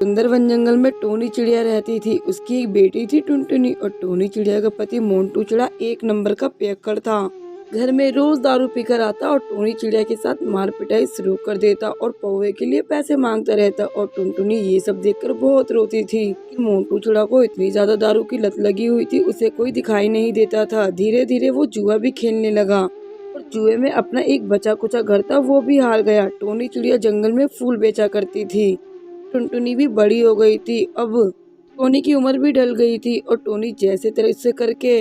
सुंदर वन जंगल में टोनी चिड़िया रहती थी। उसकी एक बेटी थी टुनटुनी और टोनी चिड़िया का पति मोंटू चिड़ा एक नंबर का पियक्कड़ था। घर में रोज दारू पीकर आता और टोनी चिड़िया के साथ मार पिटाई शुरू कर देता और पौवे के लिए पैसे मांगता रहता। और टुनटुनी ये सब देखकर बहुत रोती थी कि मोंटू चिड़ा को इतनी ज्यादा दारू की लत लगी हुई थी, उसे कोई दिखाई नहीं देता था। धीरे धीरे वो जुआ भी खेलने लगा और जुए में अपना एक बचा कुचा घर था वो भी हार गया। टोनी चिड़िया जंगल में फूल बेचा करती थी। टुनटुनी भी बड़ी हो गई थी। अब टोनी की उम्र भी ढल गई थी और टोनी जैसे तरह से करके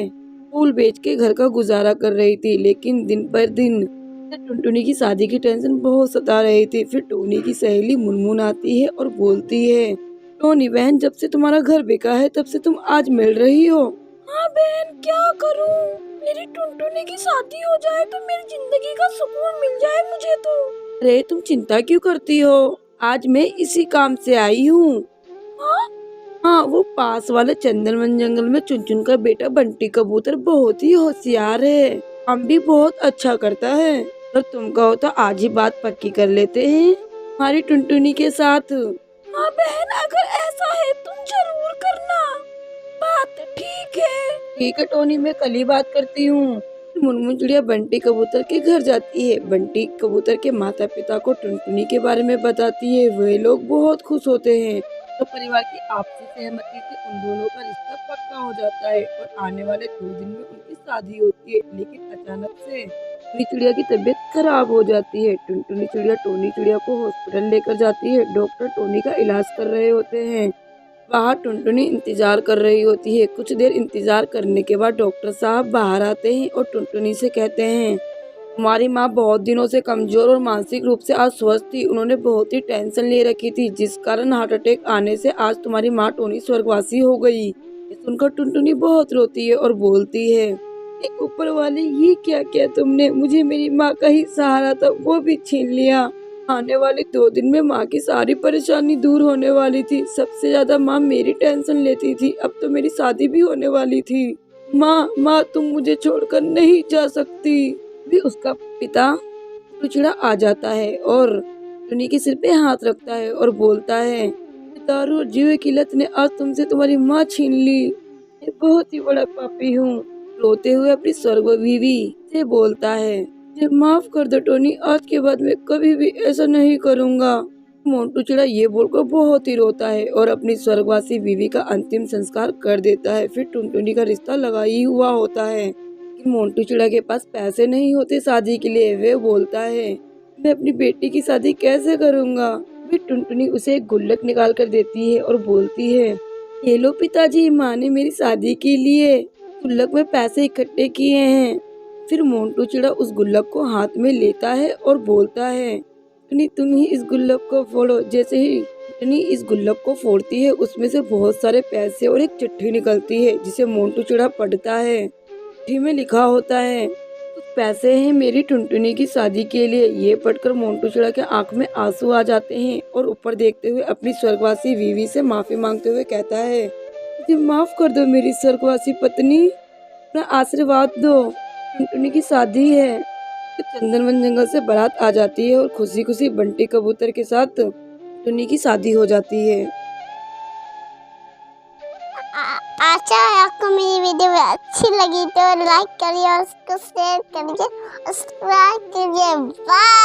फूल बेच के घर का गुजारा कर रही थी। लेकिन दिन पर दिन टुनटुनी की शादी की टेंशन बहुत सता रही थी। फिर टोनी की सहेली मुनमुन आती है और बोलती है, टोनी बहन, जब से तुम्हारा घर बिका है तब से तुम आज मिल रही हो। हाँ बहन, क्या करूँ, मेरी टुनटुनी की शादी हो जाए तो मेरी जिंदगी का सुकून मिल जाए मुझे तो। अरे तुम चिंता क्यों करती हो, आज मैं इसी काम से आई हूँ। हाँ, वो पास वाले चंदनवन जंगल में चुनचुन का बेटा बंटी कबूतर बहुत ही होशियार है, काम भी बहुत अच्छा करता है। और तुम कहो तो आज ही बात पक्की कर लेते हैं हमारी टुनटुनी के साथ। हाँ बहन, अगर ऐसा है तुम जरूर करना बात। ठीक है टोनी, मैं कल ही बात करती हूँ। मुनमुन चिड़िया बंटी कबूतर के घर जाती है। बंटी कबूतर के माता पिता को टुनटुनी के बारे में बताती है। वे लोग बहुत खुश होते हैं। तो परिवार की आपसी सहमति से उन दोनों का रिश्ता पक्का हो जाता है और आने वाले 2 दिन में उनकी शादी होती है। लेकिन अचानक से टुनटुनी चिड़िया की तबीयत खराब हो जाती है। टुनटुनी चिड़िया टोनी चिड़िया को हॉस्पिटल लेकर जाती है। डॉक्टर टोनी का इलाज कर रहे होते हैं। बाहर टुनटुनी इंतजार कर रही होती है। कुछ देर इंतजार करने के बाद डॉक्टर साहब बाहर आते हैं और टुनटुनी से कहते हैं, हमारी माँ बहुत दिनों से कमजोर और मानसिक रूप से अस्वस्थ थी। उन्होंने बहुत ही टेंशन ले रखी थी, जिस कारण हार्ट अटैक आने से आज तुम्हारी माँ टोनी स्वर्गवासी हो गई। ये सुनकर टुनटुनी बहुत रोती है और बोलती है, एक ऊपर वाले, ये क्या किया तुमने, मुझे मेरी माँ का ही सहारा था वो भी छीन लिया। आने वाले 2 दिन में माँ की सारी परेशानी दूर होने वाली थी। सबसे ज्यादा माँ मेरी टेंशन लेती थी। अब तो मेरी शादी भी होने वाली थी। माँ तुम मुझे छोड़कर नहीं जा सकती। भी उसका पिता चिड़ा आ जाता है और टुनी के सिर पे हाथ रखता है और बोलता है, दारू और जुए की लत ने आज तुमसे तुम्हारी माँ छीन ली। मैं बहुत ही बड़ा पापी हूँ। रोते हुए अपनी स्वर्ग बीवी से बोलता है, मुझे माफ कर दो टोनी, आज के बाद मैं कभी भी ऐसा नहीं करूँगा। मोंटू चिड़ा ये बोलकर बहुत ही रोता है और अपनी स्वर्गवासी बीवी का अंतिम संस्कार कर देता है। फिर टुनटुनी का रिश्ता लगा ही हुआ होता है कि मोंटू चिड़ा के पास पैसे नहीं होते शादी के लिए। वे बोलता है, मैं अपनी बेटी की शादी कैसे करूँगा। फिर टुनटुनी उसे एक गुल्लक निकाल कर देती है और बोलती है, ये लो पिताजी, माँ ने मेरी शादी के लिए गुल्लक में पैसे इकट्ठे किए हैं। फिर मोंटू चिड़ा उस गुल्लक को हाथ में लेता है और बोलता है, टुनी तुम ही इस गुल्लक को फोड़ो। जैसे ही टुनी इस गुल्लक को फोड़ती है उसमें से बहुत सारे पैसे और एक चिट्ठी निकलती है जिसे मोंटू चिड़ा पढ़ता है। चिट्ठी में लिखा होता है, कुछ पैसे हैं मेरी टुनटुनी की शादी के लिए। ये पढ़कर मोंटू चिड़ा के आंख में आंसू आ जाते हैं और ऊपर देखते हुए अपनी स्वर्गवासी बीवी से माफी मांगते हुए कहता है, मुझे माफ कर दो मेरी स्वर्गवासी पत्नी, अपना आशीर्वाद दो, टुनटुनी की शादी है। तो चंदनवन जंगल से बारात आ जाती है और खुशी खुशी बंटी कबूतर के साथ टुनी की शादी हो जाती है। अच्छा, आपको मेरी वीडियो अच्छी लगी तो लाइक करिए और उसको शेयर करिए, सब्सक्राइब करिए। बाय।